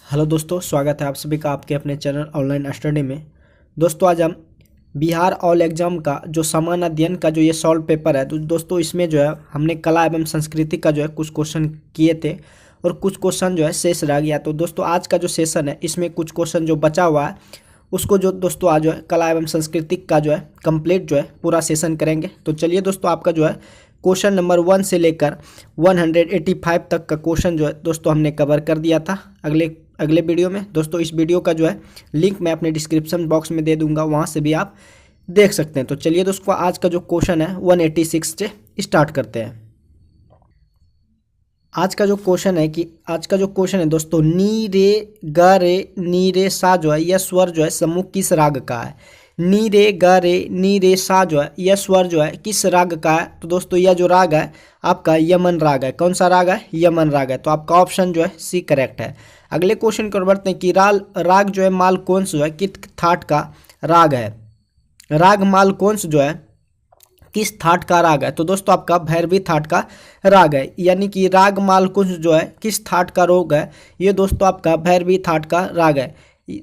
Hello दोस्तों, स्वागत है आप सभी का आपके अपने चैनल ऑनलाइन स्टडी में। दोस्तों आज हम बिहार ऑल एग्जाम का जो सामान्य अध्ययन का जो ये सॉल्व पेपर है, तो दोस्तों इसमें जो है हमने कला एवं संस्कृति का जो है कुछ क्वेश्चन किए थे और कुछ क्वेश्चन जो है शेष रह गया। तो दोस्तों आज का जो सेशन है इसमें कुछ क्वेश्चन जो बचा हुआ है उसको जो दोस्तों आज जो है कला एवं संस्कृति का जो है कंप्लीट जो है पूरा सेशन करेंगे। तो चलिए दोस्तों, आपका जो है क्वेश्चन नंबर 1 से लेकर 185 तक का क्वेश्चन जो है दोस्तों हमने कवर कर दिया था अगले वीडियो में। दोस्तों इस वीडियो का जो है लिंक मैं अपने डिस्क्रिप्शन बॉक्स में दे दूंगा, वहां से भी आप देख सकते हैं। तो चलिए दोस्तों आज का जो क्वेश्चन है 186 से स्टार्ट करते हैं। आज का जो क्वेश्चन है दोस्तों, नी रे ग रे नी रे सा जो है यह स्वर जो है समूह किस राग का है। नी रे ग रे नी रे सा जो है यह स्वर जो है किस राग का है। तो दोस्तों यह जो राग है आपका यमन राग है। कौन सा राग है? यमन राग है। तो आपका ऑप्शन जो है सी करेक्ट है। अगले क्वेश्चन को बढ़ते हैं कि राग जो है मालकोंस जो है किस थाट का राग है। राग मालकोंस जो है किस थाट का राग है। तो दोस्तों आपका भैरवी थाट का राग है, यानी कि राग मालकुंज जो है किस थाट का रोग है। ये दोस्तों आपका भैरवी थाट का राग है।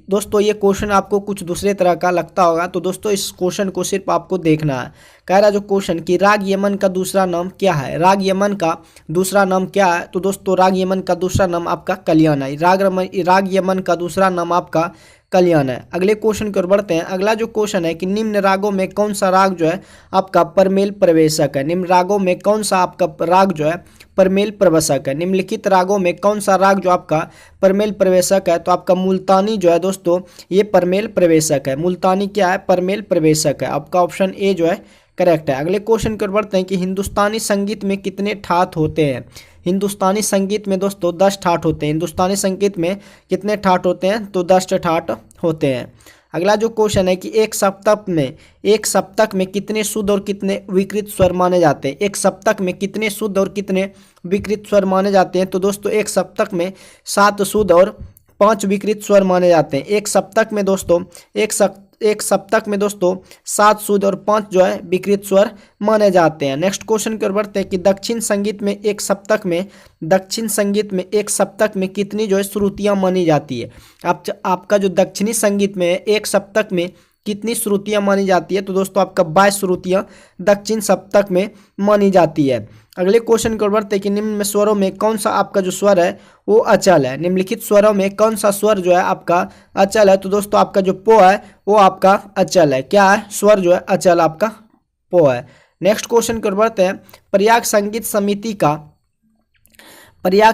दोस्तों ये क्वेश्चन आपको कुछ दूसरे तरह का लगता होगा, तो दोस्तों इस क्वेश्चन को सिर्फ आपको देखना है। कह रहा जो क्वेश्चन कि राग यमन का दूसरा नाम क्या है। राग यमन का दूसरा नाम क्या है। तो दोस्तों राग यमन का दूसरा नाम आपका कल्याण है। राग यमन का दूसरा नाम आपका कल्याण है। अगले क्वेश्चन की ओर बढ़ते हैं। अगला जो क्वेश्चन है कि निम्न रागों में कौन सा राग जो है आपका परमेल प्रवेशक है। निम्न रागों में कौन सा आपका राग जो है परमेल प्रवेशक है। निम्नलिखित रागों में कौन सा राग जो आपका परमेल प्रवेशक है। तो आपका मुल्तानी जो है दोस्तों ये परमेल प्रवेशक है। मुल्तानी क्या है? परमेल प्रवेशक है। आपका ऑप्शन ए जो है करेक्ट है। अगले क्वेश्चन की ओर बढ़ते हैं कि हिंदुस्तानी संगीत में कितने ठाट होते हैं। हिंदुस्तानी संगीत में दोस्तों 10 ठाट होते हैं। हिंदुस्तानी संगीत में कितने ठाट होते हैं? तो 10 ठाट होते हैं। अगला जो क्वेश्चन है कि एक सप्तक में कितने शुद्ध और कितने विकृत स्वर माने जाते हैं। एक सप्तक में कितने शुद्ध और कितने विकृत स्वर माने जाते हैं। तो दोस्तों एक सप्तक में 7 शुद्ध और 5 विकृत स्वर माने जाते हैं। एक सप्तक में दोस्तों 7 शुद्ध और 5 जो है विकृत स्वर माने जाते हैं। नेक्स्ट क्वेश्चन की ओर बढ़ते हैं कि दक्षिण संगीत में एक सप्तक में कितनी जो है श्रुतियां मानी जाती है। आपका जो दक्षिणी संगीत में एक सप्तक में कितनी श्रुतियां मानी जाती है। तो दोस्तों आपका 22 श्रुतियां दक्षिण सप्तक में मानी जाती है। अगले क्वेश्चन की ओर बढ़ते हैं कि निम्न में स्वरों में कौन सा आपका जो स्वर है वो अचल है। निम्नलिखित स्वरों में कौन सा स्वर जो है आपका अचल है। तो दोस्तों आपका जो पो है वो आपका अचल है। क्या है? स्वर जो है अचल आपका पो है। नेक्स्ट क्वेश्चन की ओर बढ़ते हैं। प्रयाग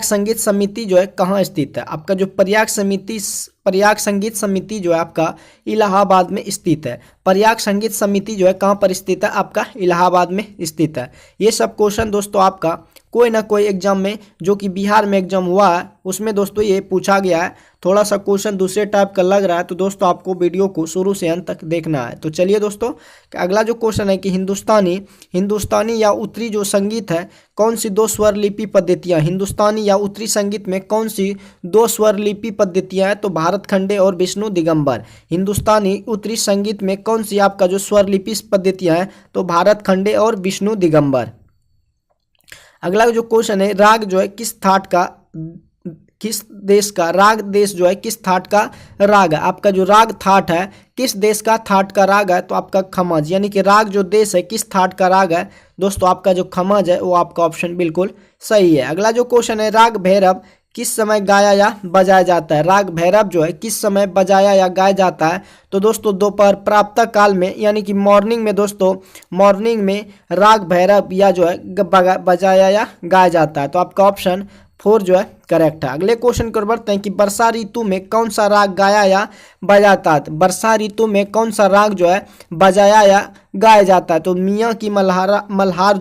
संगीत समिति जो है कहाँ स्थित है। आपका जो प्रयाग संगीत समिति जो है आपका इलाहाबाद में स्थित है। प्रयाग संगीत समिति जो है कहाँ पर स्थित है? आपका इलाहाबाद में स्थित है। ये सब क्वेश्चन दोस्तों आपका कोई ना कोई एग्जाम में जो कि बिहार में एग्जाम हुआ है उसमें दोस्तों ये पूछा गया है। थोड़ा सा क्वेश्चन दूसरे टाइप का लग रहा है, तो दोस्तों आपको वीडियो को शुरू से अंत तक देखना है। तो चलिए दोस्तों अगला जो क्वेश्चन है कि हिंदुस्तानी या उत्तरी जो संगीत है कौन सी 2 स्वर लिपि पद्धतियाँ। हिंदुस्तानी या उत्तरी संगीत में कौन सी 2 स्वर लिपि पद्धतियाँ हैं। तो भारतखंडे और विष्णु दिगंबर। हिंदुस्तानी उत्तरी संगीत में कौन सी आपका जो स्वर लिपि पद्धतियाँ हैं। तो भारतखंडे और विष्णु दिगंबर। अगला जो क्वेश्चन है राग जो है किस देश जो है किस थाट का राग है। आपका जो राग थाट है किस देश का थाट का राग है। तो आपका खमज, यानी कि राग जो देश है किस थाट का राग है। दोस्तों आपका जो खमज है वो आपका ऑप्शन बिल्कुल सही है। अगला जो क्वेश्चन है राग भैरव किस समय गाया या बजाया जाता है। राग भैरव जो है किस समय बजाया या गाया जाता है। तो दोस्तों दोपहर प्रातः काल में, यानी कि मॉर्निंग में दोस्तों मॉर्निंग में राग भैरव या जो है बजाया या गाया जाता है। तो आपका ऑप्शन 4 जो है करेक्ट है। अगले क्वेश्चन को बढ़ते हैं कि वर्षा ऋतु में कौन सा राग गाया या बजाता है। वर्षा ऋतु में कौन सा राग जो है बजाया या गाया जाता है। तो मियाँ की मल्हार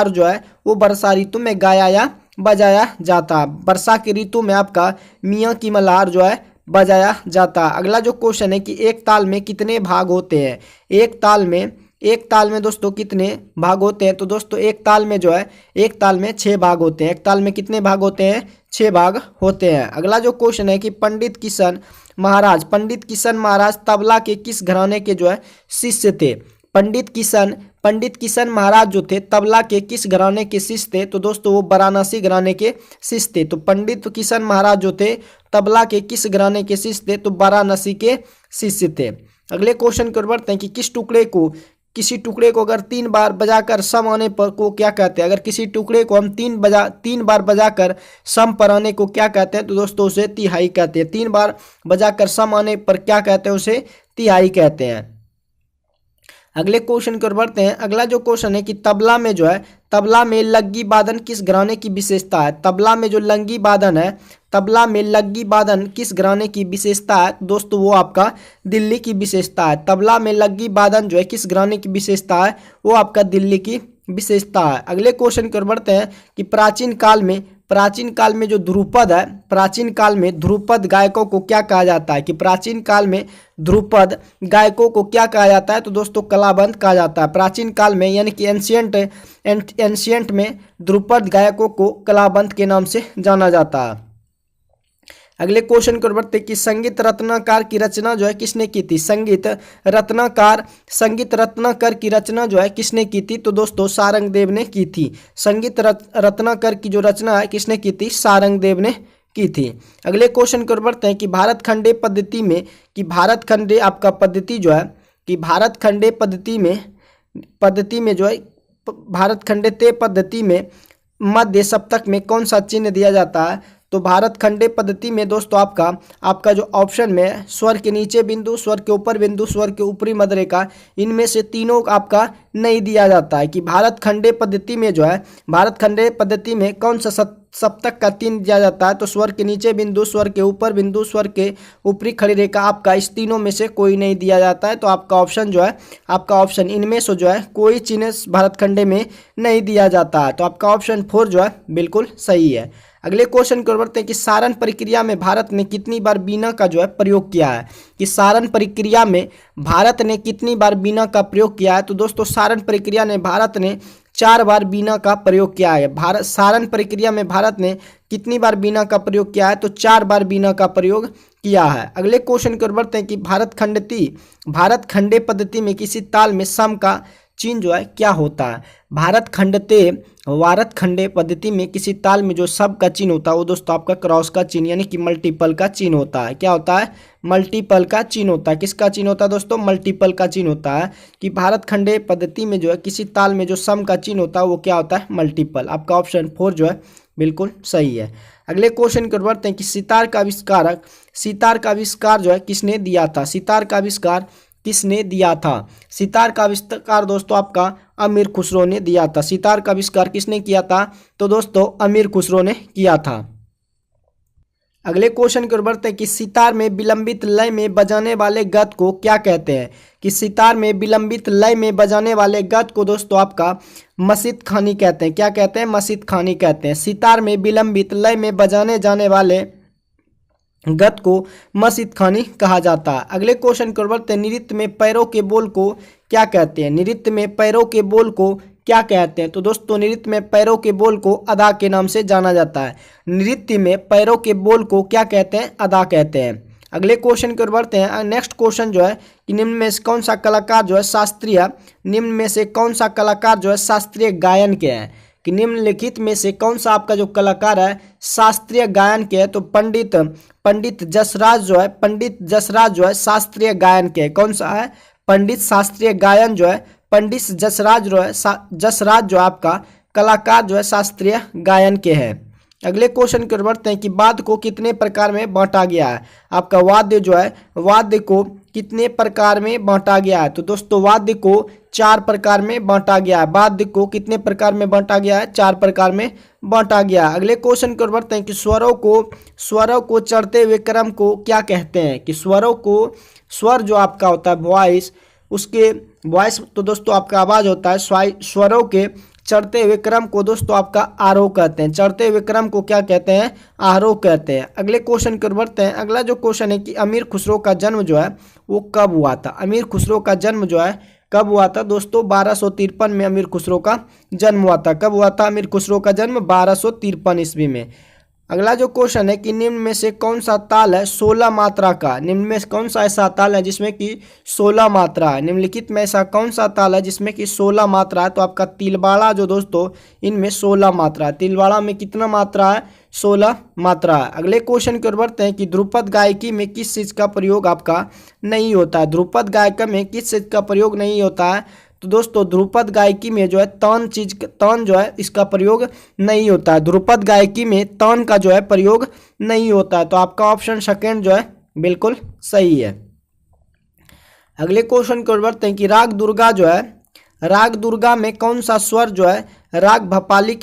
जो है वो वर्षा ऋतु में गाया या बजाया जाता है। वर्षा की ऋतु में आपका मियाँ की मल्हार जो है बजाया जाता है। अगला जो क्वेश्चन है कि एक ताल में कितने भाग होते हैं। एक ताल में दोस्तों कितने भाग होते हैं। तो दोस्तों एक ताल में 6 भाग होते हैं। एक ताल में कितने भाग होते हैं? 6 भाग होते हैं। अगला जो क्वेश्चन है कि पंडित किशन महाराज तबला के किस घराने के जो है शिष्य थे। पंडित किशन महाराज जो थे तबला के किस घराने के शिष्य थे? तो दोस्तों वो वाराणसी घराने के शिष्य थे। तो पंडित किशन महाराज जो थे तबला के किस घराने के शिष्य थे? तो वाराणसी के शिष्य थे। अगले क्वेश्चन की ओर बढ़ते हैं कि किसी टुकड़े को अगर 3 बार बजाकर सम आने पर को क्या कहते हैं? अगर किसी टुकड़े को हम 3 बार बजाकर सम पर आने को क्या कहते हैं? तो दोस्तों उसे तिहाई कहते हैं। 3 बार बजाकर सम आने पर क्या कहते हैं? उसे तिहाई कहते हैं। अगले क्वेश्चन की ओर बढ़ते हैं। अगला जो क्वेश्चन है कि तबला में लग्गी वादन किस घराने की विशेषता है? तबला में जो लग्गी वादन किस घराने की विशेषता है? दोस्तों वो आपका दिल्ली की विशेषता है। तबला में लग्गी वादन जो है किस घराने की विशेषता है? वो आपका दिल्ली की विशेषता है। अगले क्वेश्चन की ओर बढ़ते हैं कि प्राचीन काल में जो ध्रुपद है, प्राचीन काल में ध्रुपद गायकों को क्या कहा जाता है? कि प्राचीन काल में ध्रुपद गायकों को क्या कहा जाता है? तो दोस्तों कलाबंद कहा जाता है। प्राचीन काल में यानी कि एंशियंट में ध्रुपद गायकों को कलाबंद के नाम से जाना जाता है। अगले क्वेश्चन की ओर बढ़ते कि संगीत रत्नाकर की रचना जो है किसने की थी? संगीत रत्नाकर की रचना जो है किसने की थी? तो दोस्तों सारंगदेव ने की थी। संगीत रत्नाकर की जो रचना है किसने की थी? सारंगदेव ने की थी। अगले क्वेश्चन की ओर बढ़ते हैं कि भारतखंडे पद्धति में आपका पद्धति जो है कि भारतखंडे पद्धति में जो है भारतखंडे पद्धति में मध्य सप्तक में कौन सा चिन्ह दिया जाता है? तो भारतखंडे पद्धति में दोस्तों आपका जो ऑप्शन में स्वर के नीचे बिंदु, स्वर के ऊपर बिंदु, स्वर के ऊपरी मध्यरेखा, इनमें से तीनों आपका नहीं दिया जाता है। कि भारतखंडे पद्धति में कौन सा सप्तक का चिन्ह दिया जाता है? तो स्वर के नीचे बिंदु, स्वर के ऊपर बिंदु, स्वर के ऊपरी खड़ी रेखा, आपका इस तीनों में से कोई नहीं दिया जाता है। तो आपका ऑप्शन इनमें से जो है कोई चिन्ह भारतखंडे में नहीं दिया जाता है। तो आपका ऑप्शन 4 जो है बिल्कुल सही है। अगले क्वेश्चन की ओर बढ़ते हैं कि सारण प्रक्रिया में भारत ने कितनी बार बीना का जो है प्रयोग किया है? कि सारण प्रक्रिया में भारत ने कितनी बार बीना का प्रयोग किया है? तो दोस्तों सारण प्रक्रिया ने भारत ने 4 बार बीना का प्रयोग किया है। सारण प्रक्रिया में भारत ने कितनी बार बीना का प्रयोग किया है? तो 4 बार बीना का प्रयोग किया है। अगले क्वेश्चन की ओर बढ़ते हैं कि भारतखंडे पद्धति में किसी ताल में सम का चिन्ह जो है क्या होता है? भारतखंडे पद्धति में किसी ताल में जो सब का चिन्ह होता है वो दोस्तों आपका क्रॉस का चिन्ह यानी कि मल्टीपल का चिन्ह होता है। क्या होता है? मल्टीपल का चिन्ह होता है। किसका चिन्ह होता है दोस्तों? मल्टीपल का चिन्ह होता है। कि भारतखंडे पद्धति में जो है किसी ताल में जो सम का चिन्ह होता है वो क्या होता है? मल्टीपल। आपका ऑप्शन 4 जो है बिल्कुल सही है। अगले क्वेश्चन की ओर बढ़ते हैं कि सितार का आविष्कार जो है किसने दिया था? सितार का आविष्कार दोस्तों आपका अमीर खुसरो ने दिया था। सितार का आविष्कार किसने किया था? तो दोस्तों अमीर खुसरो ने किया था। अगले क्वेश्चन की ओर बढ़ते हैं कि सितार में विलंबित लय में बजाने वाले गत को क्या कहते हैं? कि सितार में विलंबित लय में बजाने वाले गत को दोस्तों आपका मसीत खानी कहते हैं। क्या कहते हैं? मसीत खानी कहते हैं। सितार में विलंबित लय में बजाने जाने वाले गत को मसीत खानी कहा जाता है। अगले क्वेश्चन की ओर बढ़ते हैं नृत्य में पैरों के बोल को क्या कहते हैं? नृत्य में पैरों के बोल को क्या कहते हैं? तो दोस्तों नृत्य में पैरों के बोल को अदा के नाम से जाना जाता है। नृत्य में पैरों के बोल को क्या कहते हैं? अदा कहते हैं। अगले क्वेश्चन की ओर बढ़ते हैं। नेक्स्ट क्वेश्चन जो है कि निम्न में से कौन सा कलाकार जो है शास्त्रीय गायन के हैं? कि निम्नलिखित में से कौन सा आपका जो कलाकार है शास्त्रीय गायन के है? तो पंडित जसराज जो है शास्त्रीय गायन के। कौन सा है? पंडित शास्त्रीय गायन जो है पंडित जसराज जो आपका कलाकार जो है शास्त्रीय गायन के हैं। अगले क्वेश्चन की ओर बढ़ते हैं कि वाद्य को कितने प्रकार में बांटा गया है? आपका वाद्य को कितने प्रकार में बांटा गया है? तो दोस्तों वाद्य को 4 प्रकार में बांटा गया है। वाद्य को कितने प्रकार में बांटा गया है? 4 प्रकार में बांटा गया। अगले क्वेश्चन की ओर बढ़ते हैं कि स्वरों को चढ़ते हुए क्रम को क्या कहते हैं? कि स्वर जो आपका होता है वॉइस, उसके वॉइस तो दोस्तों आपका आवाज होता है। स्वरों के चढ़ते हुए क्रम को दोस्तों आपका आरोह कहते हैं। चढ़ते हुए क्रम को क्या कहते हैं? आरोह कहते हैं। अगले क्वेश्चन की ओर बढ़ते हैं। अगला जो क्वेश्चन है कि अमीर खुसरो का जन्म जो है वो कब हुआ था? अमीर खुसरो का जन्म जो है कब हुआ था? दोस्तों 1253 में अमीर खुसरो का जन्म हुआ था। कब हुआ था अमीर खुसरो का जन्म? 1253 ईस्वी में। अगला जो क्वेश्चन है कि निम्न में से कौन सा ताल है 16 मात्रा का। निम्न में कौन सा ऐसा ताल है जिसमें कि 16 मात्रा है। निम्नलिखित में ऐसा कौन सा ताल है जिसमें कि 16 मात्रा है। तो आपका तिलवाड़ा जो दोस्तों इनमें 16 मात्रा है। तिलवाड़ा में कितना मात्रा है 16 मात्रा है। अगले क्वेश्चन की ओर बढ़ते हैं कि ध्रुपद गायकी में किस चीज़ का प्रयोग आपका नहीं होता है। ध्रुपद गायकी में किस चीज़ का प्रयोग नहीं होता है। तो दोस्तों ध्रुपद गायकी में जो है तान जो है इसका प्रयोग नहीं होता है। ध्रुपद गायकी में तान का जो है प्रयोग नहीं होता है। तो आपका ऑप्शन सेकंड जो है बिल्कुल सही है। अगले क्वेश्चन की ओर बढ़ते हैं कि राग दुर्गा जो है, राग दुर्गा में कौन सा स्वर जो है राग भूपाली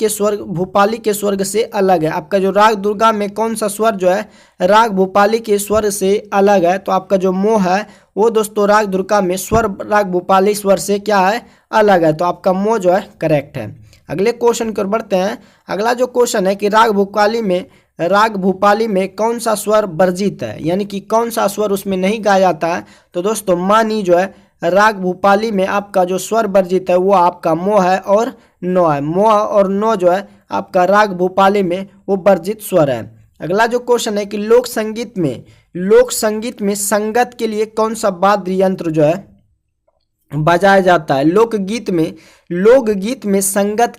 के स्वर्ग से अलग है। आपका जो राग दुर्गा में कौन सा स्वर जो है राग भूपाली के स्वर से अलग है। तो आपका जो मोह है वो दोस्तों राग दुर्गा में स्वर राग भूपाली स्वर से क्या है अलग है। तो आपका मोह जो है करेक्ट है। अगले क्वेश्चन की ओर बढ़ते हैं। अगला जो क्वेश्चन है कि राग भूपाली में कौन सा स्वर वर्जित है, यानी कि कौन सा स्वर उसमें नहीं गाया जाता है। तो दोस्तों मानी जो है राग भूपाली में आपका जो स्वर वर्जित है वो आपका मोह है और नो है। मोह और नो जो है आपका राग भूपाली में वो वर्जित स्वर है। अगला जो क्वेश्चन है कि लोक संगीत में संगत के लिए कौन सा वाद्य यंत्र जो है बजाया जाता है। लोकगीत में संगत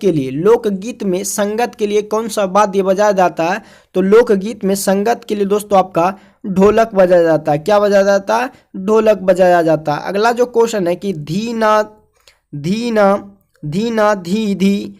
के लिए कौन सा वाद्य बजाया जाता है। तो लोकगीत में संगत के लिए दोस्तों आपका ढोलक बजाया जाता है। क्या बजाया जाता है? ढोलक बजाया जाता है। अगला जो क्वेश्चन है कि धीना धी धी नाती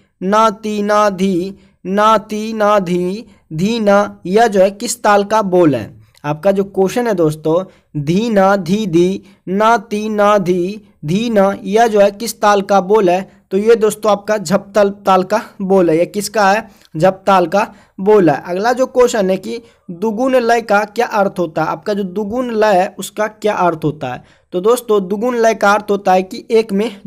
ना धी नाती ना धी धीना, यह जो है किस ताल का बोल है। आपका जो क्वेश्चन है दोस्तों धीना धी धी नाती ना धी धीना, यह जो है किस ताल का बोल है। तो ये दोस्तों आपका झपताल ताल का बोल है। ये किसका है? झपताल का बोल है। अगला जो क्वेश्चन है कि दुगुन लय का क्या अर्थ होता है। आपका जो दुगुन लय है उसका क्या अर्थ होता है। तो दोस्तों दुगुन लय का अर्थ होता है कि एक में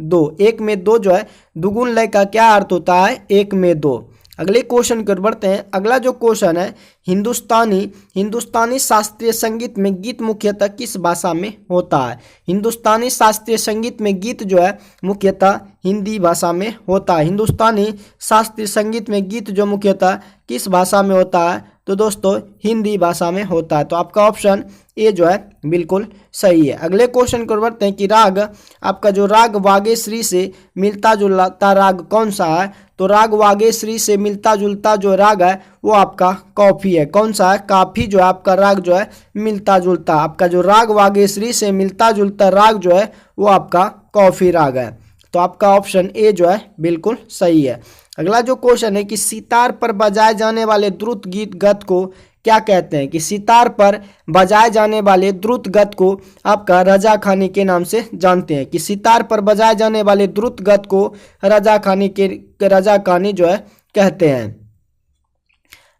दो जो है दुगुन लय का क्या अर्थ होता है? एक में दो। अगले क्वेश्चन की ओर बढ़ते हैं। अगला जो क्वेश्चन है हिंदुस्तानी शास्त्रीय संगीत में गीत मुख्यतः किस भाषा में होता है। हिंदुस्तानी शास्त्रीय संगीत में गीत जो है मुख्यतः हिंदी भाषा में होता है। हिंदुस्तानी शास्त्रीय संगीत में गीत जो मुख्यतः किस भाषा में होता है। तो दोस्तों हिंदी भाषा में होता है। तो आपका ऑप्शन ए जो है बिल्कुल सही है। अगले क्वेश्चन को बढ़ते हैं कि आपका जो राग वागेश्री से मिलता जुलता राग कौन सा है। तो राग वागेश्री से मिलता जुलता जो राग है वो आपका कॉफी है। कौन सा है? काफी जो है आपका राग जो है मिलता जुलता। आपका जो राग वागेश्री से मिलता जुलता राग जो है वो आपका कॉफी राग है। तो आपका ऑप्शन ए जो है बिल्कुल सही है। अगला जो क्वेश्चन है कि सितार पर बजाए जाने वाले द्रुत गत को क्या कहते हैं। कि सितार पर बजाए जाने वाले द्रुत गत को आपका रजाखानी के नाम से जानते हैं। कि सितार पर बजाए जाने वाले द्रुत गत को रजाखानी जो है कहते हैं।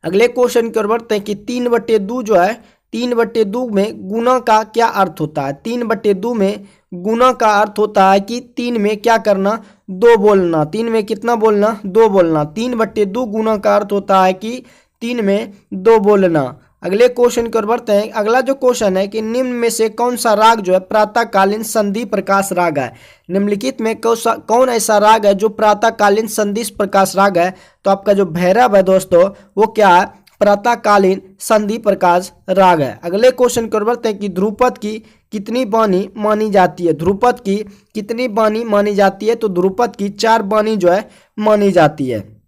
अगले क्वेश्चन की ओर बढ़ते हैं कि 3/2 जो है 3/2 में गुना का क्या अर्थ होता है। 3/2 में गुना का अर्थ होता है कि 3 में क्या करना? 2 बोलना। 3 में कितना बोलना? 2 बोलना। 3/2 गुना का अर्थ होता है कि 3 में 2 बोलना। अगले क्वेश्चन की ओर बढ़ते हैं। अगला जो क्वेश्चन है कि निम्न में से कौन सा राग जो है प्रातःकालीन संधि प्रकाश राग है। निम्नलिखित में कौन ऐसा राग है जो प्रातःकालीन संधि प्रकाश राग है। तो आपका जो भैरव है दोस्तों वो क्या है? प्रातःकालीन संधि प्रकाश राग है। अगले क्वेश्चन की ओर बढ़ते हैं कि ध्रुपद की कितनी बानी मानी जाती है। ध्रुपद की कितनी बानी मानी जाती है। तो ध्रुपद की 4 बानी जो है मानी जाती है।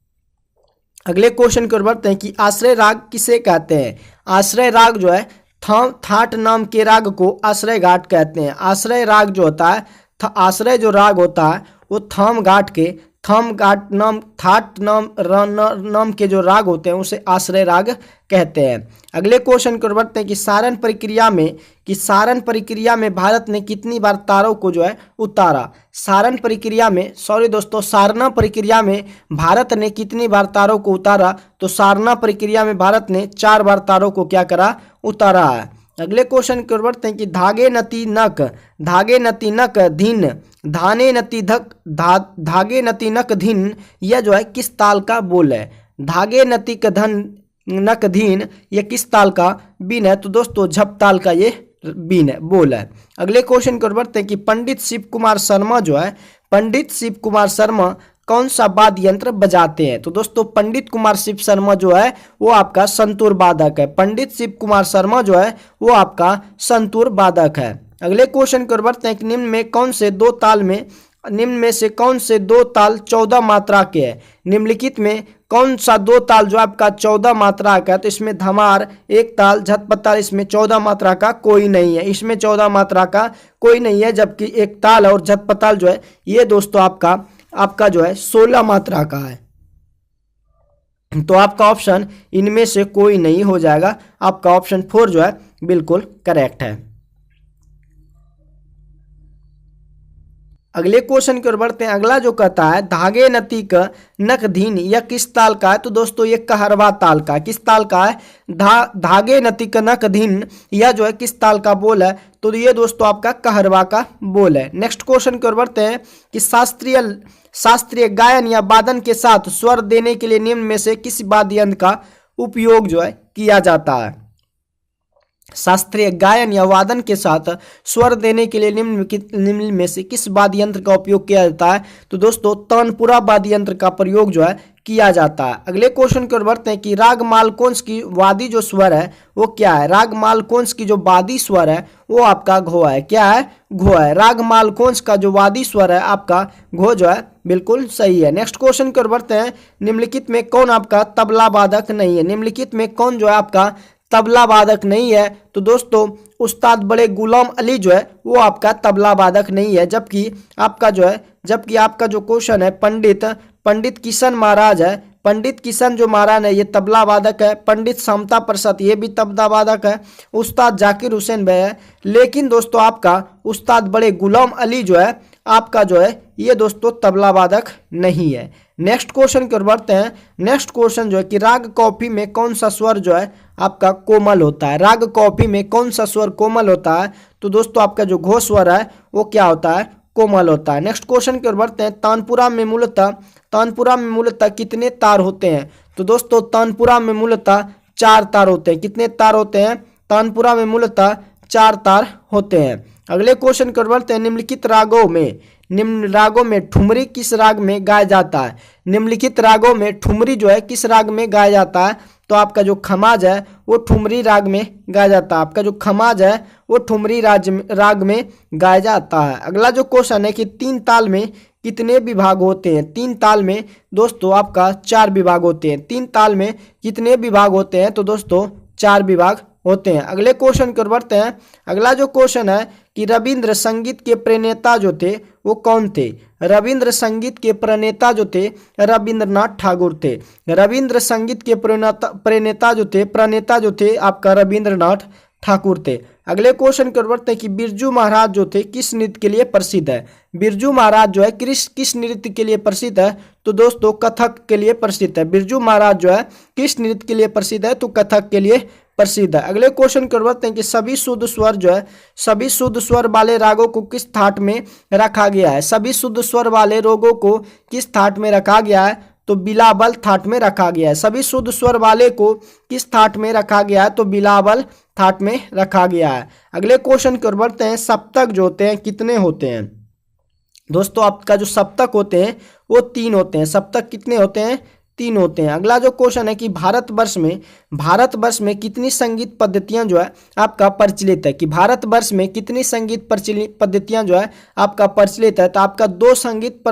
अगले क्वेश्चन की ओर बढ़ते हैं कि आश्रय राग किसे कहते हैं। आश्रय राग जो है थाट नाम के राग को आश्रय घाट कहते हैं। आश्रय राग जो होता है आश्रय जो राग होता है वो थाट नाम के जो राग होते हैं उसे आश्रय राग कहते हैं। अगले क्वेश्चन की ओर बढ़ते हैं कि सारण प्रक्रिया में भारत ने कितनी बार तारों को जो है उतारा। सारण प्रक्रिया में भारत ने कितनी बार तारों को उतारा। तो सारना प्रक्रिया में भारत ने 4 बार तारों को क्या करा? उतारा है। अगले क्वेश्चन की ओर बढ़ते हैं कि धागे नती नक धिन धाने नती नक धिन, यह जो है किस ताल का बोल है। धागे नती नक धिन यह किस ताल का बीन है। तो दोस्तों झप ताल का ये बीन है बोल है। अगले क्वेश्चन की ओर बढ़ते हैं कि पंडित शिव कुमार शर्मा कौन सा वाद्य यंत्र बजाते हैं? तो दोस्तों पंडित कुमार शिव शर्मा जो है वो आपका संतूर वादक है। पंडित शिव कुमार शर्मा जो है वो आपका संतूर वादक है। अगले क्वेश्चन की ओर बढ़ते हैं कि निम्न में से कौन से दो ताल 14 मात्रा के हैं? निम्नलिखित में कौन सा दो ताल जो आपका 14 मात्रा का है? तो इसमें धमार एक ताल, झटपट ताल, इसमें 14 मात्रा का कोई नहीं है। इसमें 14 मात्रा का कोई नहीं है, जबकि एक ताल और झटपट ताल जो है ये दोस्तों आपका जो है 16 मात्रा का है। तो आपका ऑप्शन इनमें से कोई नहीं हो जाएगा। आपका ऑप्शन 4 जो है बिल्कुल करेक्ट है। अगले क्वेश्चन की ओर बढ़ते हैं। अगला जो कहता है धागे नती का नकधीन यह किस ताल का है? तो दोस्तों ये कहरवा ताल का है। किस ताल का है? धागे नती का नकधीन यह जो है किस ताल का बोल है? तो ये दोस्तों आपका कहरवा का बोल है। नेक्स्ट क्वेश्चन की ओर बढ़ते हैं कि शास्त्रीय गायन या वादन के साथ स्वर देने के लिए निम्न में से किस वाद्य यंत्र का उपयोग जो है किया जाता है? शास्त्रीय गायन या वादन के साथ स्वर देने के लिए निम्न में से किस वाद्य यंत्र का उपयोग किया जाता है? तो दोस्तों तानपुरा वाद्य यंत्र का प्रयोग जो है किया जाता है। अगले क्वेश्चन की ओर बढ़ते हैं कि राग मालकोंस की वादी जो स्वर है वो क्या है? राग मालकोंस की जो वादी स्वर है वो आपका घो है। क्या है? घो है। राग मालकोंस का जो वादी स्वर है आपका घो जो है बिल्कुल सही है। नेक्स्ट क्वेश्चन की ओर बढ़ते हैं। निम्नलिखित में कौन आपका तबला वादक नहीं है? निम्नलिखित में कौन जो है आपका तबला वादक नहीं है? तो दोस्तों उस्ताद बड़े गुलाम अली जो है वो आपका तबला वादक नहीं है, जबकि आपका जो क्वेश्चन है पंडित किशन महाराज है। पंडित किशन जो महाराज है ये तबला वादक है। पंडित समता प्रसाद ये भी तबला वादक है। उस्ताद जाकिर हुसैन भाई है। लेकिन दोस्तों आपका उस्ताद बड़े गुलाम अली जो है आपका जो है ये दोस्तों तबला वादक नहीं है। नेक्स्ट क्वेश्चन की ओर बढ़ते हैं। नेक्स्ट क्वेश्चन जो है कि राग कॉफी में कौन सा स्वर जो है आपका कोमल होता है? राग कॉफी में कौन सा स्वर कोमल होता है? तो दोस्तों आपका जो घो स्वर है वो क्या होता है? कोमल होता है। नेक्स्ट क्वेश्चन की ओर बढ़ते हैं। तानपुरा में मूलतः कितने तार होते हैं? तो दोस्तों तानपुरा में मूलतः 4 तार होते हैं। कितने तार होते हैं? तानपुरा में मूलतः 4 तार होते हैं। अगले क्वेश्चन की ओर बढ़ते हैं। निम्नलिखित रागों में ठुमरी किस राग में गाया जाता है? निम्नलिखित रागों में ठुमरी जो है किस राग में गाया जाता है? तो आपका जो खमाज है वो ठुमरी राग में गाया जाता है। आपका जो खमाज है वो ठुमरी राग में गाया जाता है। अगला जो क्वेश्चन है कि 3 ताल में कितने विभाग होते हैं? 3 ताल में दोस्तों आपका 4 विभाग होते हैं। 3 ताल में कितने विभाग होते हैं? तो दोस्तों 4 विभाग होते हैं। अगले क्वेश्चन की ओर बढ़ते हैं। अगला जो क्वेश्चन है कि रविंद्र संगीत के प्रणेता जो थे वो कौन थे? रविंद्र संगीत के प्रणेता जो थे रविंद्रनाथ ठाकुर थे। रविंद्र संगीत के प्रणेता जो थे आपका रविंद्रनाथ ठाकुर थे। अगले क्वेश्चन की ओर बढ़ते हैं कि बिरजू महाराज जो थे किस नृत्य के लिए प्रसिद्ध है? बिरजू महाराज जो है किस नृत्य के लिए प्रसिद्ध है? तो दोस्तों कथक के लिए प्रसिद्ध है। बिरजू महाराज जो है किस नृत्य के लिए प्रसिद्ध है? तो कथक के लिए प्रसिद्ध है। अगले क्वेश्चन की ओर बढ़ते हैं कि सभी शुद्ध स्वर वाले रागों को किस थाट में रखा गया है? सभी शुद्ध स्वर वाले रागों को किस थाट में रखा गया है? तो बिलावल थाट में रखा गया है। सभी शुद्ध स्वर वाले को किस थाट में रखा गया है? तो बिलावल थाट में रखा गया है। अगले क्वेश्चन की ओर बढ़ते हैं। सप्तक जो होते हैं कितने होते हैं? दोस्तों आपका जो सप्तक होते हैं वो 3 होते हैं। सप्तक कितने होते हैं? 3 होते हैं। अगला जो क्वेश्चन है कि भारतवर्ष में कितनी संगीत पद्धतियां जो है आपका प्रचलित है? कि भारतवर्ष में कितनी संगीत पद्धतियां जो है आपका प्रचलित है? तो आपका 2 संगीत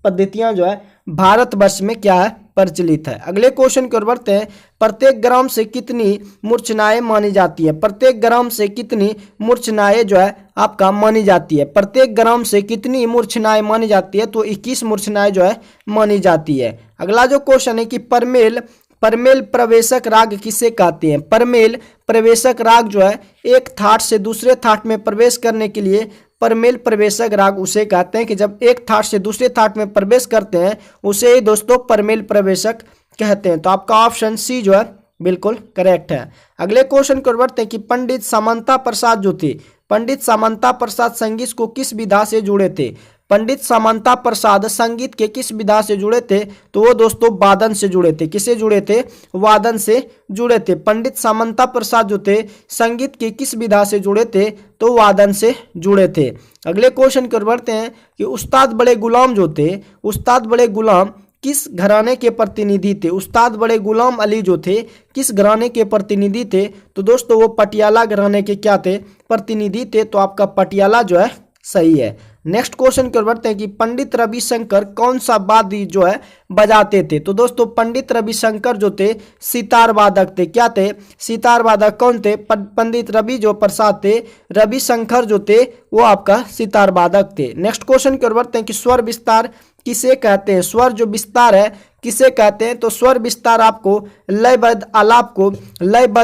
पद्धतियां जो है भारतवर्ष में क्या है? प्रचलित है। अगले क्वेश्चन की ओर बढ़ते हैं। प्रत्येक ग्राम से कितनी मूर्छनाएं मानी जाती है? प्रत्येक ग्राम से कितनी मूर्छनाएं जो है आपका मानी जाती है? प्रत्येक ग्राम से कितनी मूर्छनाएं मानी जाती है? तो 21 मूर्छनाएं जो है मानी जाती है। अगला जो क्वेश्चन है कि परमेल प्रवेशक राग किसे कहते हैं? परमेल प्रवेशक राग जो है एक थाट से दूसरे थाट में प्रवेश करने के लिए परमेल प्रवेशक राग उसे कहते हैं कि जब एक थाट से दूसरे थाट में प्रवेश करते हैं उसे ही दोस्तों परमेल प्रवेशक कहते हैं। तो आपका ऑप्शन सी जो है बिल्कुल करेक्ट है। अगले क्वेश्चन को बढ़ते हैं कि पंडित सामंता प्रसाद जो थे, पंडित सामंता प्रसाद संगीत को किस विधा से जुड़े थे? पंडित सामंता प्रसाद संगीत के किस विधा से जुड़े थे? तो वो दोस्तों वादन से जुड़े थे। किससे जुड़े थे? वादन से जुड़े थे। पंडित सामंता प्रसाद जो थे संगीत के किस विधा से जुड़े थे? तो वादन से जुड़े थे। अगले क्वेश्चन की ओर बढ़ते हैं कि उस्ताद बड़े गुलाम जो थे, उस्ताद बड़े गुलाम किस घराने के प्रतिनिधि थे? उस्ताद बड़े गुलाम अली जो थे किस घराने के प्रतिनिधि थे? तो दोस्तों वो पटियाला घराने के क्या थे? प्रतिनिधि थे। तो आपका पटियाला जो है सही है। नेक्स्ट क्वेश्चन की ओर बढ़ते हैं कि पंडित रविशंकर कौन सा वाद्य जो है बजाते थे? तो दोस्तों पंडित रविशंकर जो थे सितार वादक थे। क्या थे? सितार वादक। कौन थे? पंडित रवि जो प्रसाद थे, रविशंकर जो थे वो आपका सितार वादक थे। नेक्स्ट क्वेश्चन की ओर बढ़ते हैं कि स्वर विस्तार किसे कहते हैं? स्वर जो विस्तार है किसे कहते हैं? तो स्वर विस्तार आपको लयबद्ध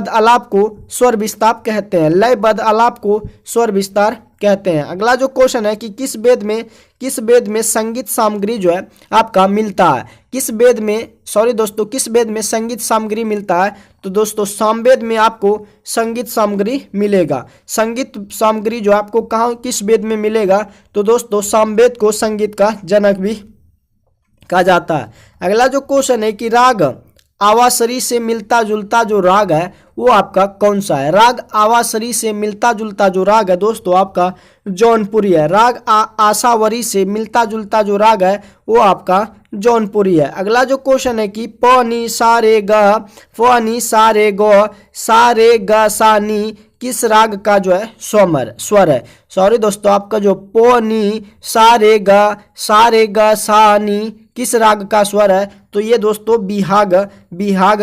आलाप को स्वर विस्तार कहते हैं। लयबद्ध आलाप को स्वर विस्तार कहते हैं। अगला जो क्वेश्चन है कि किस वेद में संगीत सामग्री जो है आपका मिलता है? किस वेद में संगीत सामग्री मिलता है? तो दोस्तों सामवेद में आपको संगीत सामग्री मिलेगा। संगीत सामग्री जो आपको कहाँ किस वेद में मिलेगा? तो दोस्तों सामवेद को संगीत का जनक भी कहा जाता है। अगला जो क्वेश्चन है कि राग आवासरी से मिलता जुलता जो राग है वो आपका कौन सा है? राग आवासरी से मिलता जुलता जो राग है दोस्तों आपका जौनपुरी है। राग आशावरी से मिलता जुलता जो राग है वो आपका जौनपुरी है। अगला जो क्वेश्चन है कि प नी सा रे ग सा रे ग सा नी किस राग का जो है स्वर है? सॉरी दोस्तों आपका जो प नी सा रे ग सा नी किस राग का स्वर है? तो ये दोस्तों बिहाग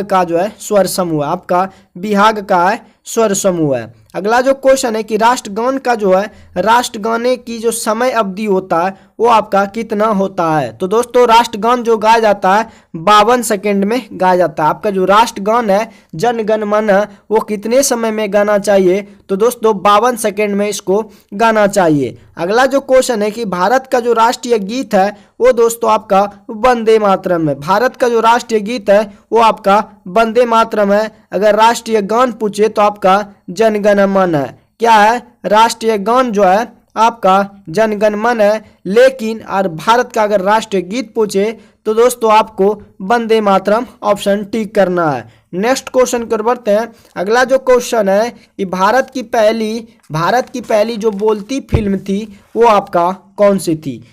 का जो है स्वर समूह है। आपका बिहाग का है स्वर समूह है। अगला जो क्वेश्चन है कि राष्ट्रगान का जो है राष्ट्रगाने की जो समय अवधि होता है वो आपका कितना होता है? तो दोस्तों राष्ट्रगान जो गाया जाता है 52 सेकंड में गाया जाता है। आपका जो राष्ट्रगान है जन गण मन वो कितने समय में गाना चाहिए? तो दोस्तों 52 सेकंड में इसको गाना चाहिए। अगला जो क्वेश्चन है कि भारत का जो राष्ट्रीय गीत है वो दोस्तों आपका वंदे मातरम है। भारत का जो राष्ट्रीय गीत है वो आपका वंदे मातरम है। अगर राष्ट्रीय गान पूछे तो आपका जन गण मन है। क्या है? राष्ट्रीय गान जो है आपका जन गण मन है। लेकिन और भारत का अगर राष्ट्रीय गीत पूछे तो दोस्तों आपको वंदे मातरम ऑप्शन टिक करना है। नेक्स्ट क्वेश्चन कर बढ़ते हैं। अगला जो क्वेश्चन है कि भारत की पहली जो बोलती फिल्म थी वो आपका कौन सी थी?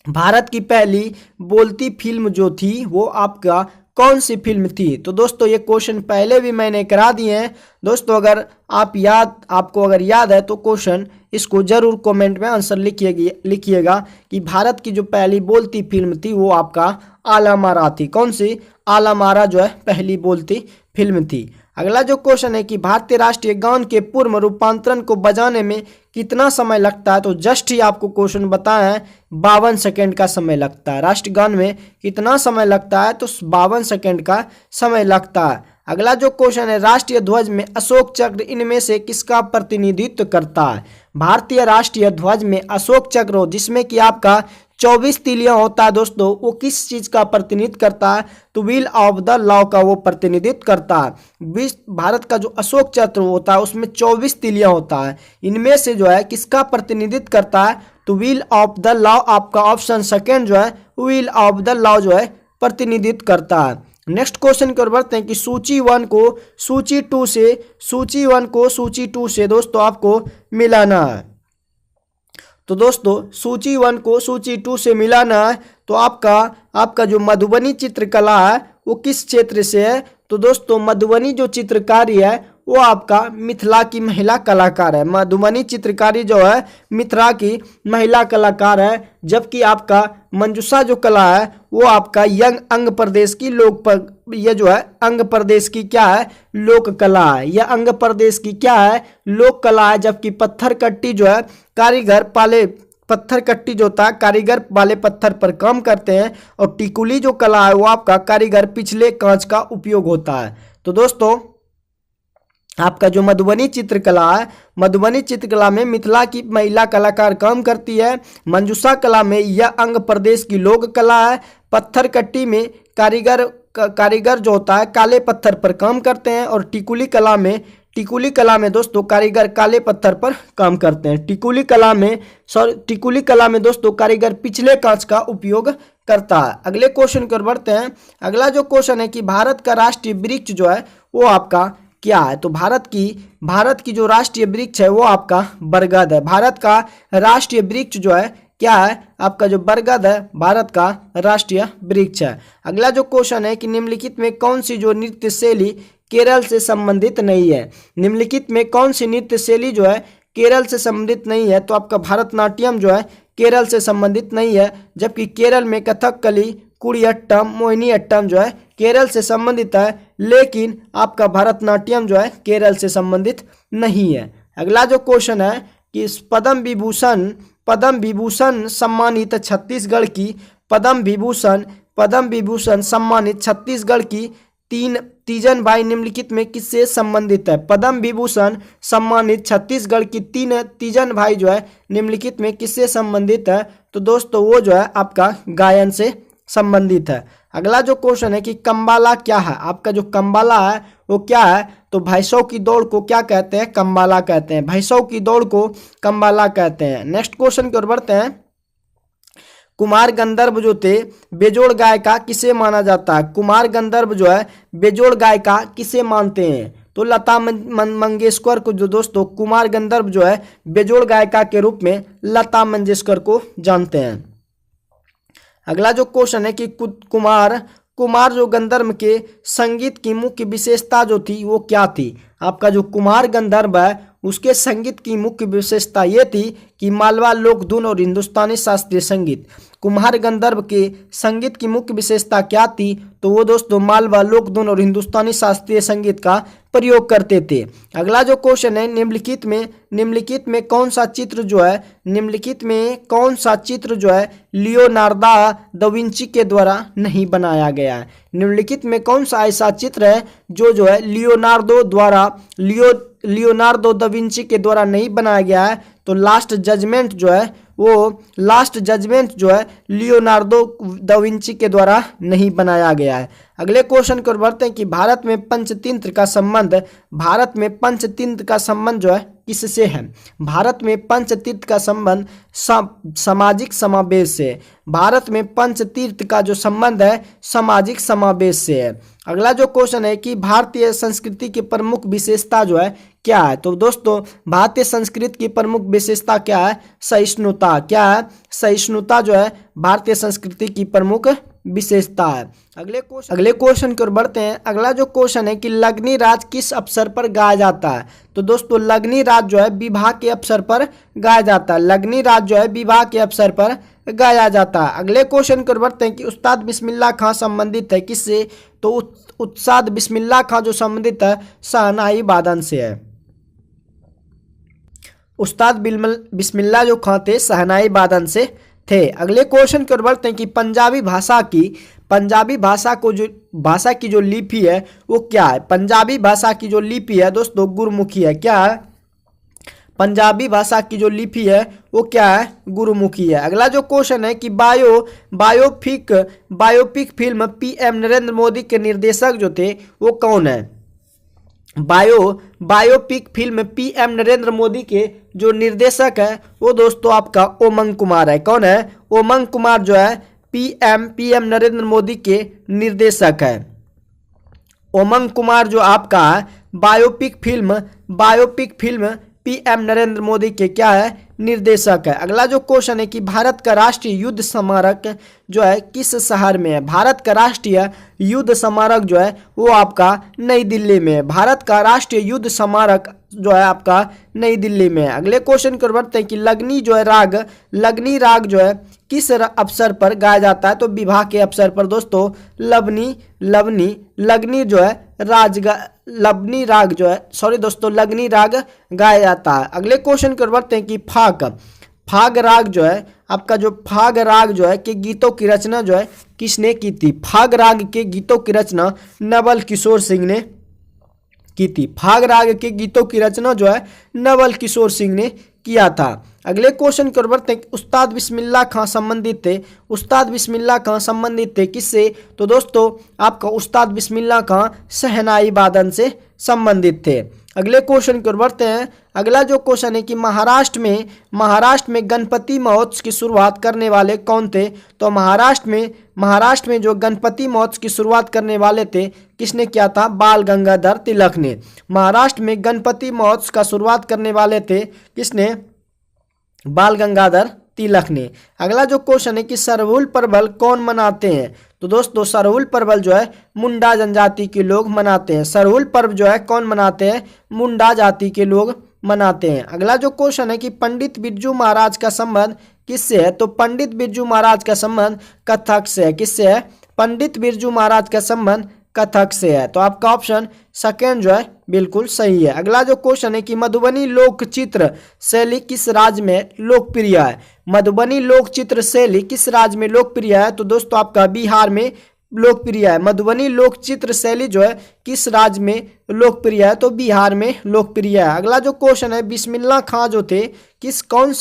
भारत की पहली बोलती फिल्म जो थी वो आपका कौन सी फिल्म थी? तो दोस्तों ये क्वेश्चन पहले भी मैंने करा दिए हैं दोस्तों। अगर आपको अगर याद है तो क्वेश्चन इसको जरूर कमेंट में आंसर लिखिएगा कि भारत की जो पहली बोलती फिल्म थी वो आपका आला मारा थी। कौन सी? आला मारा जो है पहली बोलती फिल्म थी। अगला जो क्वेश्चन है कि भारतीय राष्ट्रीय गान के पूर्ण रूपांतरण को बजाने में कितना समय लगता है? तो जस्ट ही आपको क्वेश्चन बताया है 52 सेकंड का समय लगता है। राष्ट्रगान में कितना समय लगता है? तो 52 सेकंड का समय लगता है। अगला जो क्वेश्चन है राष्ट्रीय ध्वज में अशोक चक्र इनमें से किसका प्रतिनिधित्व करता है? भारतीय राष्ट्रीय ध्वज में अशोक चक्र जिसमें कि आपका 24 तीलियां होता है दोस्तों वो किस चीज का प्रतिनिधित्व करता है? तो व्हील ऑफ द लॉ का वो प्रतिनिधित्व करता है। भारत का जो अशोक चक्र होता है उसमें 24 तीलियां होता है। इनमें से जो है किसका प्रतिनिधित्व करता है? तो व्हील ऑफ द लॉ आपका ऑप्शन सेकेंड जो है व्हील ऑफ द लॉ जो है प्रतिनिधित्व करता है। नेक्स्ट क्वेश्चन की ओर बढ़ते हैं कि सूची 1 को सूची 2 से दोस्तों आपको मिलाना है। तो दोस्तों सूची 1 को सूची 2 से मिलाना है तो आपका जो मधुबनी चित्रकला है वो किस क्षेत्र से है? तो दोस्तों मधुबनी जो चित्रकारी है वो आपका मिथिला की महिला कलाकार है। मधुबनी चित्रकारी जो है मिथिला की महिला कलाकार है। जबकि आपका मंजूषा जो कला है वो आपका अंग प्रदेश की ये जो है अंग प्रदेश की क्या है? लोक कला है। यह अंग प्रदेश की क्या है? लोक कला है। जबकि पत्थर कट्टी जो है कारीगर पाले पत्थर कट्टी जो होता है कारीगर वाले पत्थर पर काम करते हैं और टिकुली जो कला है वो आपका कारीगर पिछले कांच का उपयोग होता है। तो दोस्तों आपका जो मधुबनी चित्रकला है मधुबनी चित्रकला में मिथिला की महिला कलाकार काम करती है। मंजूषा कला में यह अंग प्रदेश की लोक कला है। पत्थर कट्टी में कारीगर जो होता है काले पत्थर पर काम करते हैं और टिकुली कला में टिकुली कला में दोस्तों कारीगर काले पत्थर पर काम करते हैं। टिकुली कला में दोस्तों कारीगर पिछले कांच का उपयोग करता है। अगले क्वेश्चन की ओर बढ़ते हैं। अगला जो क्वेश्चन है कि भारत का राष्ट्रीय वृक्ष जो है वो आपका क्या है? तो भारत की जो राष्ट्रीय वृक्ष है वो आपका बरगद है। भारत का राष्ट्रीय वृक्ष जो है क्या है? आपका जो बरगद है भारत का राष्ट्रीय वृक्ष है। अगला जो क्वेश्चन है कि निम्नलिखित में कौन सी जो नृत्य शैली केरल से संबंधित नहीं है? निम्नलिखित में कौन सी नृत्य शैली जो है केरल से संबंधित नहीं है? तो आपका भरतनाट्यम जो है केरल से संबंधित नहीं है, जबकि केरल में कथकली, कुडियाट्टम, मोहिनीअट्टम जो है केरल से संबंधित है, लेकिन आपका भरतनाट्यम जो है केरल से संबंधित नहीं है। अगला जो क्वेश्चन है कि पद्म विभूषण सम्मानित छत्तीसगढ़ की तीजन भाई निम्नलिखित में किससे संबंधित है? पद्म विभूषण सम्मानित छत्तीसगढ़ की तीजन भाई जो है निम्नलिखित में किससे संबंधित है? तो दोस्तों वो जो है आपका गायन से संबंधित है। अगला जो क्वेश्चन है कि कंबाला क्या है? आपका जो कंबाला है वो क्या है? तो भैंसों की दौड़ को क्या कहते हैं? कंबाला कहते हैं। भैंसों की दौड़ को कंबाला कहते हैं। नेक्स्ट क्वेश्चन की ओर बढ़ते हैं। कुमार गंधर्व जो थे बेजोड़ गायिका किसे माना जाता है? कुमार गंधर्व जो है बेजोड़ गायिका किसे मानते हैं? तो लता मंगेशकर को जो दोस्तों कुमार गंधर्व जो है बेजोड़ गायिका के रूप में लता मंगेशकर को जानते हैं। अगला जो क्वेश्चन है कि कुमार जो गंधर्व के संगीत की मुख्य विशेषता जो थी वो क्या थी? आपका जो कुमार गंधर्व है उसके संगीत की मुख्य विशेषता ये थी कि मालवा लोकधुन और हिंदुस्तानी शास्त्रीय संगीत। कुमार गंधर्व के संगीत की मुख्य विशेषता क्या थी? तो वो दोस्तों मालवा लोकधुन और हिंदुस्तानी शास्त्रीय संगीत का प्रयोग करते थे। अगला जो क्वेश्चन है निम्नलिखित में कौन सा चित्र जो है लियोनार्दो दा विंची के द्वारा नहीं बनाया गया है? निम्नलिखित में कौन सा ऐसा चित्र है जो है लियोनार्दो दा विंची के द्वारा नहीं बनाया गया है? तो लास्ट जजमेंट जो है लियोनार्दो दा विंची के द्वारा नहीं बनाया गया है। अगले क्वेश्चन को बढ़ते हैं कि भारत में पंचतंत्र का संबंध जो है किससे है? भारत में पंचतीर्थ का संबंध सामाजिक समावेश से। भारत में पंचतीर्थ का जो संबंध है सामाजिक समावेश से है। अगला जो क्वेश्चन है कि भारतीय संस्कृति की प्रमुख विशेषता जो है क्या है? तो दोस्तों भारतीय संस्कृति की प्रमुख विशेषता क्या है? सहिष्णुता। क्या है? सहिष्णुता जो है भारतीय संस्कृति की प्रमुख विशेषता है। अगले क्वेश्चन की ओर बढ़ते हैं। अगला जो क्वेश्चन है कि लगनी राज किस अवसर पर गाया जाता है? तो दोस्तों लगनी राज जो है विवाह के अवसर पर गाया जाता है। लगनी राज जो है विवाह के अवसर पर गाया जाता है। अगले क्वेश्चन की ओर बढ़ते हैं कि उस्ताद बिस्मिल्लाह खां संबंधित है किससे? तो उस्ताद बिस्मिल्लाह खां जो संबंधित है शहनाई वादन से है। उस्ताद बिस्मिल्लाह जो खां थे शहनाई वादन से थे। अगले क्वेश्चन की ओर बढ़ते हैं कि पंजाबी भाषा की जो लिपि है वो क्या है? पंजाबी भाषा की जो लिपि है दोस्तों गुरुमुखी है। क्या है? पंजाबी भाषा की जो लिपि है वो क्या है? गुरुमुखी है। अगला जो क्वेश्चन है कि biopic film PM Narendra Modi के निर्देशक जो थे वो कौन है? Biopic film PM Narendra Modi के जो निर्देशक है वो दोस्तों आपका उमंग कुमार है। कौन है? उमंग कुमार जो है पीएम नरेंद्र मोदी के निर्देशक है। उमंग कुमार जो आपका biopic film PM Narendra Modi के क्या है? निर्देशक है। अगला जो क्वेश्चन है कि भारत का राष्ट्रीय युद्ध स्मारक जो है किस शहर में है? भारत का राष्ट्रीय युद्ध स्मारक जो है वो आपका नई दिल्ली में है। भारत का राष्ट्रीय युद्ध स्मारक जो है आपका नई दिल्ली में है। अगले क्वेश्चन को बढ़ते हैं कि लगनी राग जो है किस अवसर पर गाया जाता है? तो विवाह के अवसर पर दोस्तों लगनी राग गाया जाता है। अगले क्वेश्चन को बढ़ते हैं कि फाग राग जो है आपका जो फाग राग जो है के गीतों की रचना जो है किसने की थी? फाग राग के गीतों की रचना नवल किशोर सिंह ने की थी। फाग राग के गीतों की रचना जो है नवल किशोर सिंह ने किया था। अगले क्वेश्चन की ओर बढ़ते हैं कि उस्ताद बिस्मिल्लाह खां संबंधित थे किससे? तो दोस्तों आपका उस्ताद बिस्मिल्लाह खां शहनाई वादन से संबंधित थे। अगले क्वेश्चन की ओर बढ़ते हैं। अगला जो क्वेश्चन है कि महाराष्ट्र में गणपति महोत्सव की शुरुआत करने वाले कौन थे? तो महाराष्ट्र में जो गणपति महोत्सव की शुरुआत करने वाले थे, किसने किया था? बाल गंगाधर तिलक ने। महाराष्ट्र में गणपति महोत्सव का शुरुआत करने वाले थे किसने? बाल गंगाधर तिलक ने। अगला जो क्वेश्चन है कि सरहुल पर्व कौन मनाते हैं? तो दोस्तों सरहुल पर्व जो है मुंडा जनजाति के लोग मनाते हैं। सरहुल पर्व जो है कौन मनाते हैं? मुंडा जाति के लोग मनाते हैं। अगला जो क्वेश्चन है कि पंडित बिरजू महाराज का संबंध किससे है? तो पंडित बिरजू महाराज का संबंध कथक से है। किससे है? पंडित बिरजू महाराज का संबंध कथक से है। तो आपका ऑप्शन सेकेंड जो है बिल्कुल सही है। अगला जो क्वेश्चन है कि मधुबनी लोक चित्र शैली किस राज्य में लोकप्रिय है? मधुबनी लोक चित्र शैली किस राज्य में लोकप्रिय है? तो दोस्तों आपका बिहार में लोकप्रिय है। मधुबनी लोक चित्र शैली जो है किस राज्य में लोकप्रिय है? तो बिहार में लोकप्रिय है। अगला जो क्वेश्चन है बिस्मिल्लाह खां जो थे कौन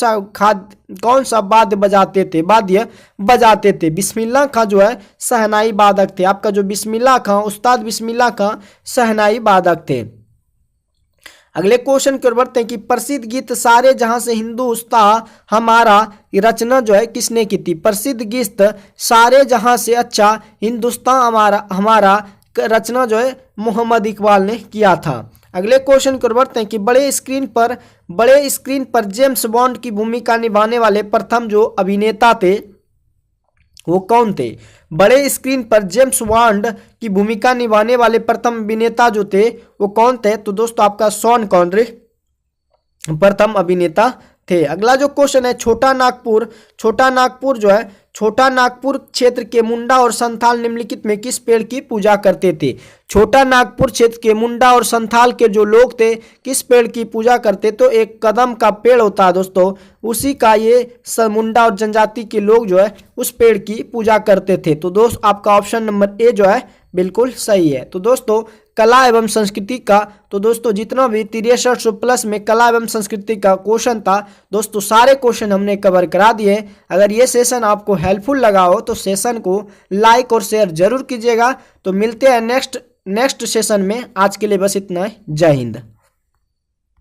सा वाद्य बजाते थे? बिस्मिल्लाह खां जो है शहनाई वादक थे। आपका जो बिस्मिल्लाह खां, उस्ताद बिस्मिल्लाह खां शहनाई वादक थे। अगले क्वेश्चन की ओर बढ़ते हैं कि प्रसिद्ध गीत सारे जहां से हिंदुस्तान हमारा रचना जो है किसने की थी? प्रसिद्ध गीत सारे जहां से अच्छा हिंदुस्तान हमारा रचना जो है मोहम्मद इकबाल ने किया था। अगले क्वेश्चन की ओर बढ़ते हैं कि बड़े स्क्रीन पर जेम्स बॉन्ड की भूमिका निभाने वाले प्रथम जो अभिनेता थे वो कौन थे? बड़े स्क्रीन पर जेम्स बॉन्ड की भूमिका निभाने वाले प्रथम अभिनेता जो थे वो कौन थे? तो दोस्तों आपका शॉन कॉनरी प्रथम अभिनेता थे। अगला जो क्वेश्चन है छोटा नागपुर जो है छोटा नागपुर क्षेत्र के मुंडा और संथाल निम्नलिखित में किस पेड़ की पूजा करते थे? छोटा नागपुर क्षेत्र के मुंडा और संथाल के जो लोग थे किस पेड़ की पूजा करते? तो एक कदम का पेड़ होता है दोस्तों, उसी का ये मुंडा और जनजाति के लोग जो है उस पेड़ की पूजा करते थे। तो दोस्त आपका ऑप्शन नंबर ए जो है बिल्कुल सही है। तो दोस्तों कला एवं संस्कृति का तो दोस्तों जितना भी 6300+ में कला एवं संस्कृति का क्वेश्चन था दोस्तों सारे क्वेश्चन हमने कवर करा दिए। अगर ये सेशन आपको हेल्पफुल लगा हो तो सेशन को लाइक और शेयर जरूर कीजिएगा। तो मिलते हैं नेक्स्ट सेशन में। आज के लिए बस इतना ही। जय हिंद।